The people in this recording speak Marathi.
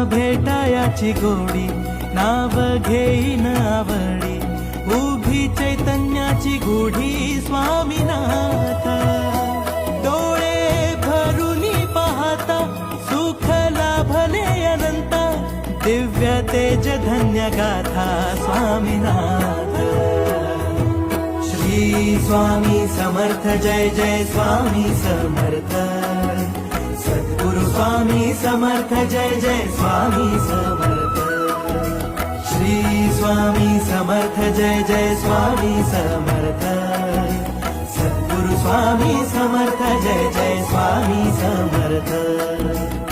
भेटायाची गोडी, नाव घेईन आवडी, उभी चैतन्याची गुढी स्वामीनाथ. डोळे भरूनी पाहता सुख लाभले अनंत, दिव्य तेज धन्य गाथा स्वामीनाथ. श्री स्वामी समर्थ जय जय स्वामी समर्थ. सद्गुरु स्वामी समर्थ जय जय स्वामी समर्थ. श्री स्वामी समर्थ जय जय स्वामी समर्थ. सद्गुरु स्वामी समर्थ जय जय स्वामी समर्थ.